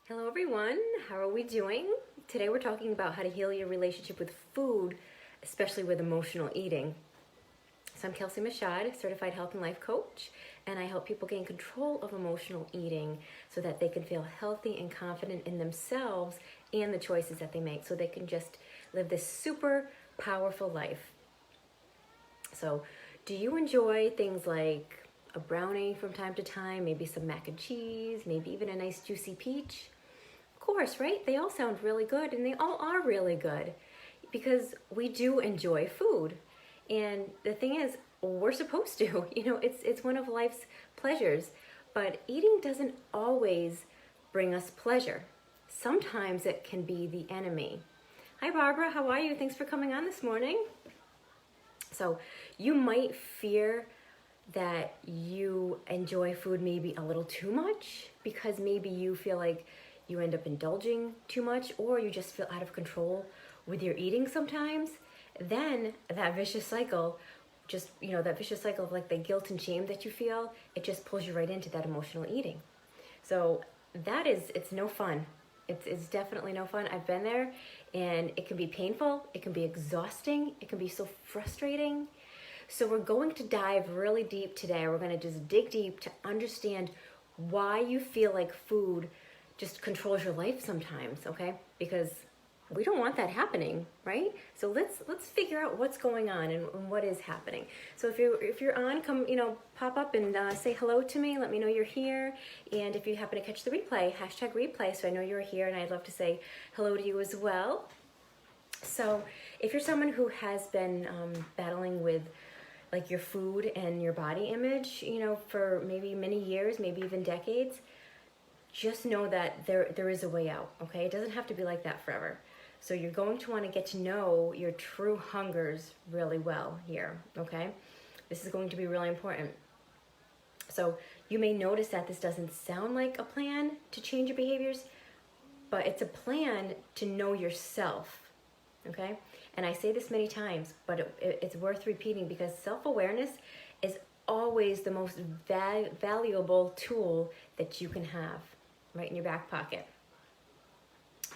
Hello everyone, how are we doing? Today we're talking about how to heal your relationship with food, especially with emotional eating. So I'm Kelsie Michaud, certified health and life coach, and I help people gain control of emotional eating so that they can feel healthy and confident in themselves and the choices that they make so they can just live this super powerful life. So do you enjoy things like a brownie from time to time, maybe some mac and cheese, maybe even a nice juicy peach? Course, right? They all sound really good and they all are really good because we do enjoy food. And the thing is, we're supposed to. It's one of life's pleasures, but eating doesn't always bring us pleasure. Sometimes it can be the enemy. Hi Barbara, how are you? Thanks for coming on this morning. So, you might fear that you enjoy food maybe a little too much because maybe you feel like you end up indulging too much or you just feel out of control with your eating sometimes. Then that vicious cycle, that vicious cycle of like the guilt and shame that you feel, it just pulls you right into that emotional eating. So it's no fun. It's definitely no fun. I've been there and it can be painful. It can be exhausting. It can be so frustrating. So we're going to dive really deep today. We're going to just dig deep to understand why you feel like food just controls your life sometimes, okay? Because we don't want that happening, right? So let's figure out what's going on and what is happening. So if you're on, come pop up and say hello to me. Let me know you're here. And if you happen to catch the replay, #replay, so I know you're here, and I'd love to say hello to you as well. So if you're someone who has been battling with like your food and your body image, for maybe many years, maybe even decades, just know that there is a way out, okay? It doesn't have to be like that forever. So you're going to want to get to know your true hungers really well here, okay? This is going to be really important. So you may notice that this doesn't sound like a plan to change your behaviors, but it's a plan to know yourself, okay? And I say this many times, but it's worth repeating because self-awareness is always the most valuable tool that you can have right in your back pocket.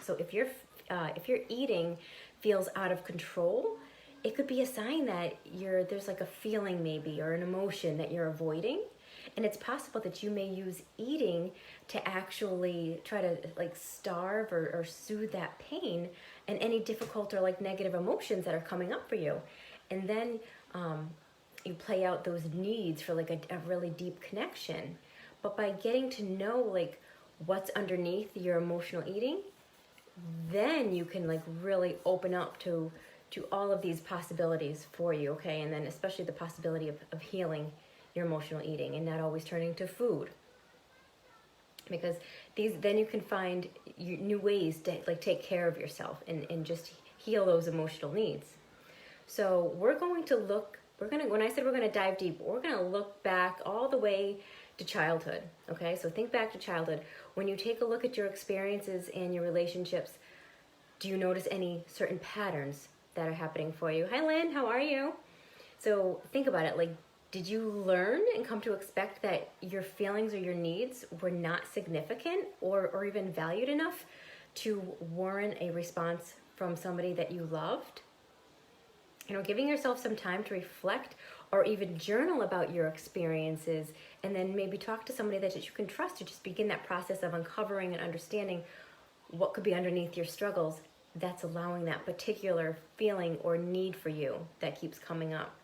So if your eating feels out of control, it could be a sign that there's like a feeling maybe or an emotion that you're avoiding. And it's possible that you may use eating to actually try to like starve or soothe that pain and any difficult or like negative emotions that are coming up for you. And then you play out those needs for like a really deep connection. But by getting to know like what's underneath your emotional eating, then you can like really open up to all of these possibilities for you, okay? And then especially the possibility of healing your emotional eating and not always turning to food, because then you can find new ways to like take care of yourself and just heal those emotional needs. So when I said we're gonna dive deep, we're gonna look back all the way to childhood, okay? So think back to childhood. When you take a look at your experiences and your relationships, do you notice any certain patterns that are happening for you? Hi Lynn, how are you? So think about it, like, did you learn and come to expect that your feelings or your needs were not significant or even valued enough to warrant a response from somebody that you loved? Giving yourself some time to reflect or even journal about your experiences, and then maybe talk to somebody that you can trust to just begin that process of uncovering and understanding what could be underneath your struggles that's allowing that particular feeling or need for you that keeps coming up,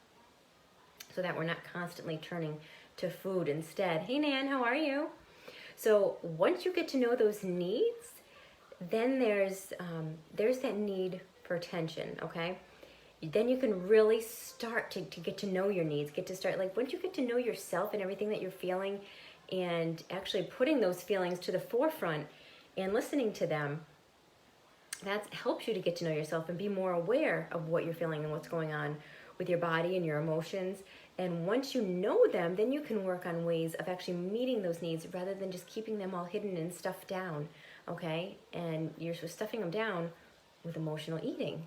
so that we're not constantly turning to food instead. Hey Nan, how are you? So once you get to know those needs, then there's that need for attention, okay? Then you can really start to get to know your needs, once you get to know yourself and everything that you're feeling and actually putting those feelings to the forefront and listening to them, that helps you to get to know yourself and be more aware of what you're feeling and what's going on with your body and your emotions. And once you know them, then you can work on ways of actually meeting those needs rather than just keeping them all hidden and stuffed down, okay? And you're stuffing them down with emotional eating.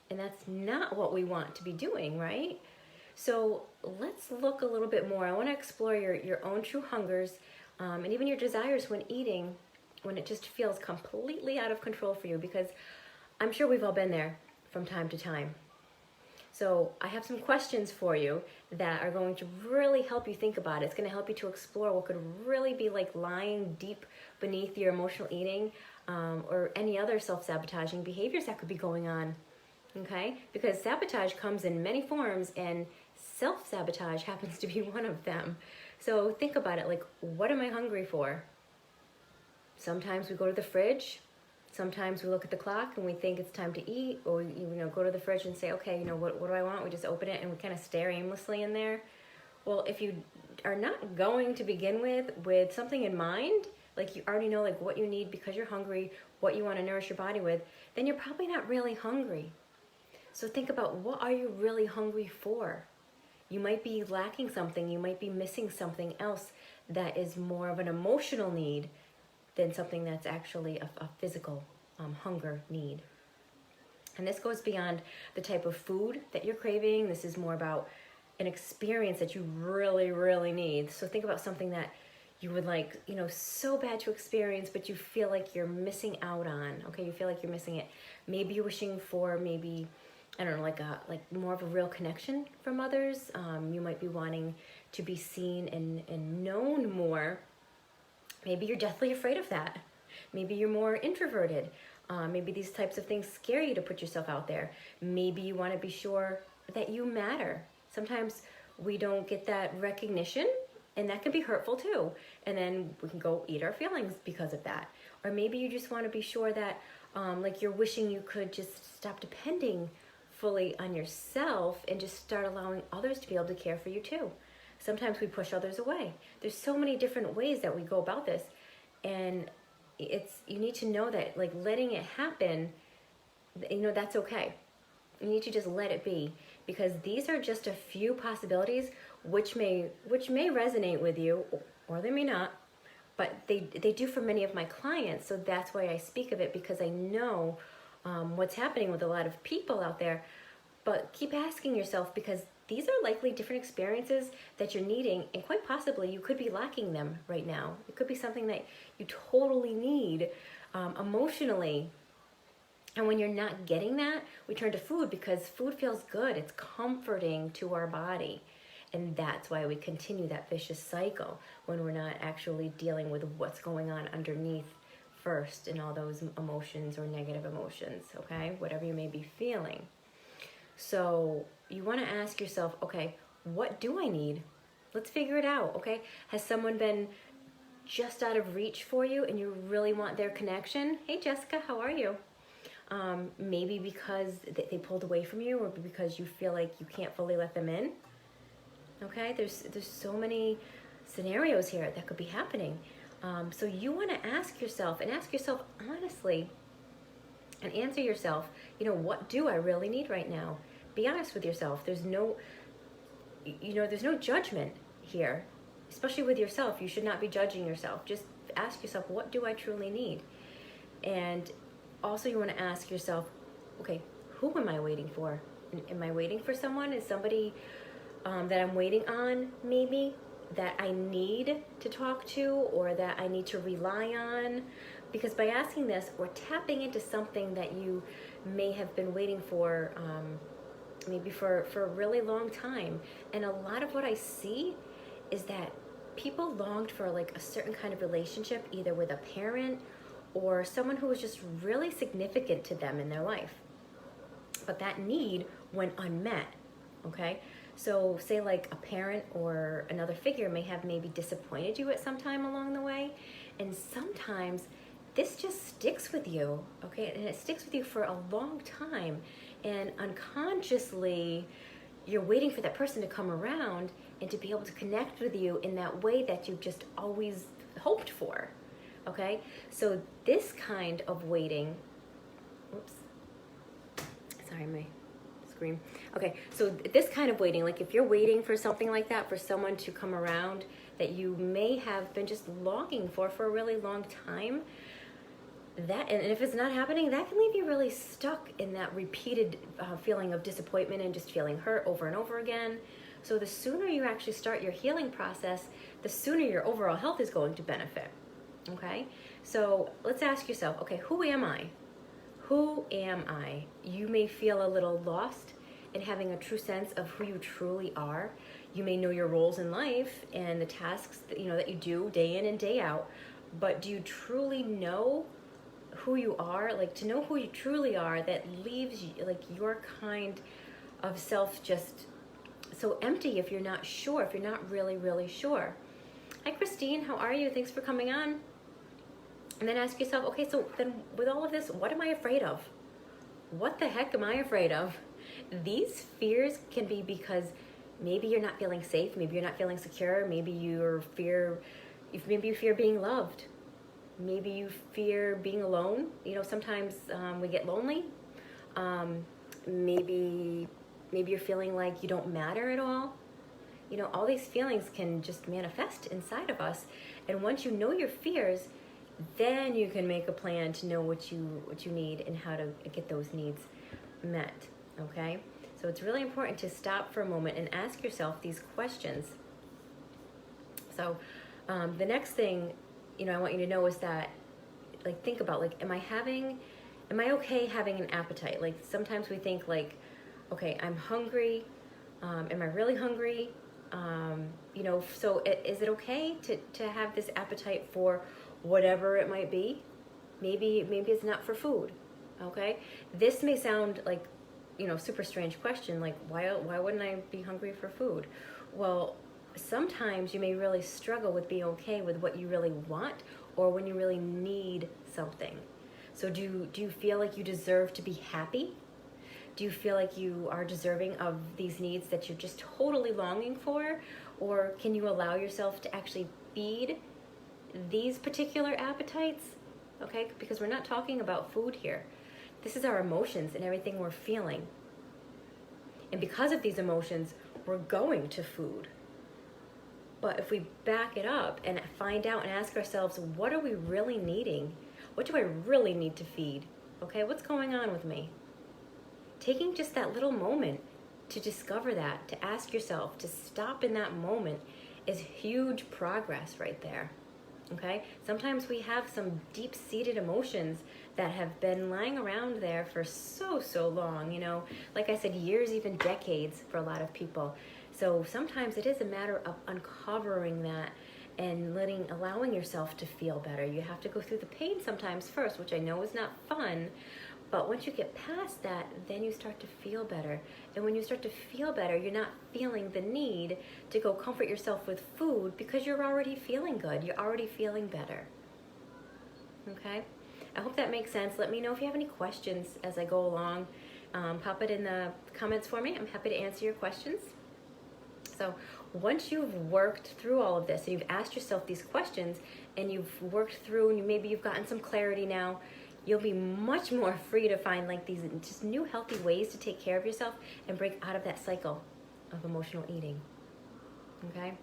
And that's not what we want to be doing, right? So let's look a little bit more. I want to explore your own true hungers and even your desires when eating when it just feels completely out of control for you, because I'm sure we've all been there from time to time. So I have some questions for you that are going to really help you think about it. It's going to help you to explore what could really be like lying deep beneath your emotional eating, or any other self-sabotaging behaviors that could be going on. Okay? Because sabotage comes in many forms, and self-sabotage happens to be one of them. So think about it, like, what am I hungry for? Sometimes we go to the fridge. Sometimes we look at the clock and we think it's time to eat, or we, go to the fridge and say, okay, what do I want? We just open it and we kind of stare aimlessly in there. Well, if you are not going to begin with something in mind, like you already know like what you need because you're hungry, what you want to nourish your body with, then you're probably not really hungry. So think about, what are you really hungry for? You might be lacking something. You might be missing something else that is more of an emotional need than something that's actually a physical hunger need. And this goes beyond the type of food that you're craving. This is more about an experience that you really, really need. So think about something that you would like, so bad to experience, but you feel like you're missing out on. Okay, you feel like you're missing it. Maybe you're wishing for I don't know, like more of a real connection from others. You might be wanting to be seen and known more. Maybe you're deathly afraid of that. Maybe you're more introverted. Maybe these types of things scare you to put yourself out there. Maybe you want to be sure that you matter. Sometimes we don't get that recognition, and that can be hurtful too. And then we can go eat our feelings because of that. Or maybe you just want to be sure that, like you're wishing you could just stop depending fully on yourself and just start allowing others to be able to care for you too. Sometimes we push others away. There's so many different ways that we go about this, and you need to know that like letting it happen, that's okay. You need to just let it be, because these are just a few possibilities which may resonate with you, or they may not, but they do for many of my clients. So that's why I speak of it, because I know what's happening with a lot of people out there. But keep asking yourself, because these are likely different experiences that you're needing, and quite possibly you could be lacking them right now. It could be something that you totally need emotionally. And when you're not getting that, we turn to food, because food feels good. It's comforting to our body. And that's why we continue that vicious cycle when we're not actually dealing with what's going on underneath first in all those emotions or negative emotions, okay? Whatever you may be feeling. So you want to ask yourself, okay, what do I need? Let's figure it out, okay? Has someone been just out of reach for you and you really want their connection? Hey, Jessica, how are you? Maybe because they pulled away from you, or because you feel like you can't fully let them in. Okay, there's so many scenarios here that could be happening. So you want to ask yourself honestly, and answer yourself, what do I really need right now? Be honest with yourself. There's no judgment here, especially with yourself. You should not be judging yourself. Just ask yourself, what do I truly need? And also you want to ask yourself, okay, who am I waiting for? Am I waiting for someone? Is somebody that I'm waiting on, maybe, that I need to talk to, or that I need to rely on? Because by asking this, we're tapping into something that you may have been waiting for, maybe for a really long time. And a lot of what I see is that people longed for like a certain kind of relationship, either with a parent or someone who was just really significant to them in their life. But that need went unmet, okay? So say like a parent or another figure may have maybe disappointed you at some time along the way. And sometimes this just sticks with you, okay? And it sticks with you for a long time. And unconsciously, you're waiting for that person to come around and to be able to connect with you in that way that you've just always hoped for, okay? So this kind of waiting, oops, sorry, my screen. Okay, so this kind of waiting, like if you're waiting for something like that, for someone to come around that you may have been just longing for a really long time, that, and if it's not happening, that can leave you really stuck in that repeated feeling of disappointment and just feeling hurt over and over again. So the sooner you actually start your healing process, the sooner your overall health is going to benefit. Okay, so let's ask yourself, okay, who am I? Who am I? You may feel a little lost in having a true sense of who you truly are. You may know your roles in life and the tasks that that you do day in and day out, but do you truly know who you are? Like, to know who you truly are, that leaves you, like, your kind of self just so empty if you're not sure, if you're not really sure. Hi Christine, how are you? Thanks for coming on. And then ask yourself, okay, so then with all of this, what am I afraid of? What the heck am I afraid of? These fears can be because maybe you're not feeling safe, maybe you're not feeling secure, maybe you fear being loved, maybe you fear being alone. Sometimes we get lonely. Maybe you're feeling like you don't matter at all. All these feelings can just manifest inside of us. And once you know your fears, then you can make a plan to know what you need and how to get those needs met. Okay? So it's really important to stop for a moment and ask yourself these questions. So the next thing, I want you to know is that, like, think about, like, am I okay having an appetite? Like, sometimes we think, like, okay, I'm hungry. Am I really hungry? So is it okay to have this appetite for whatever it might be? Maybe it's not for food. Okay? This may sound like, super strange question, like, why wouldn't I be hungry for food? Well, sometimes you may really struggle with being okay with what you really want or when you really need something. So do you feel like you deserve to be happy? Do you feel like you are deserving of these needs that you're just totally longing for? Or can you allow yourself to actually feed these particular appetites? Okay, because we're not talking about food here. This is our emotions and everything we're feeling. And because of these emotions, we're going to food. But if we back it up and find out and ask ourselves, what are we really needing? What do I really need to feed? Okay, what's going on with me? Taking just that little moment to discover that, to ask yourself, to stop in that moment, is huge progress right there. Okay? Sometimes we have some deep-seated emotions that have been lying around there for so long, like I said, years, even decades for a lot of people. So sometimes it is a matter of uncovering that and allowing yourself to feel better. You have to go through the pain sometimes first, which I know is not fun, but once you get past that, then you start to feel better. And when you start to feel better, you're not feeling the need to go comfort yourself with food because you're already feeling good. You're already feeling better. Okay? I hope that makes sense. Let me know if you have any questions as I go along. Pop it in the comments for me. I'm happy to answer your questions. So once you've worked through all of this and you've asked yourself these questions and you've worked through and maybe you've gotten some clarity now, you'll be much more free to find, like, these just new healthy ways to take care of yourself and break out of that cycle of emotional eating. Okay?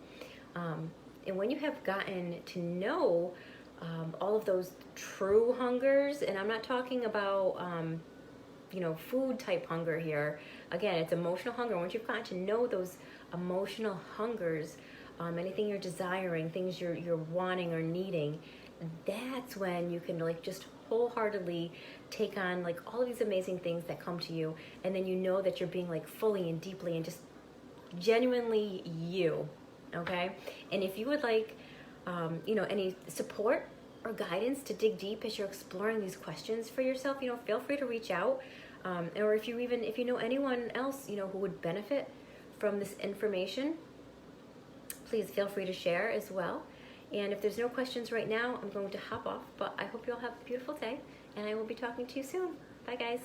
And when you have gotten to know all of those true hungers, and I'm not talking about food type hunger here. Again, it's emotional hunger. Once you've gotten to know those emotional hungers, anything you're desiring, things you're wanting or needing, that's when you can, like, just wholeheartedly take on, like, all of these amazing things that come to you, and then you know that you're being, like, fully and deeply and just genuinely you. Okay? And if you would like any support or guidance to dig deep as you're exploring these questions for yourself, feel free to reach out. Or if you know anyone else, who would benefit from this information, please feel free to share as well. And if there's no questions right now, I'm going to hop off, but I hope you all have a beautiful day, and I will be talking to you soon. Bye, guys.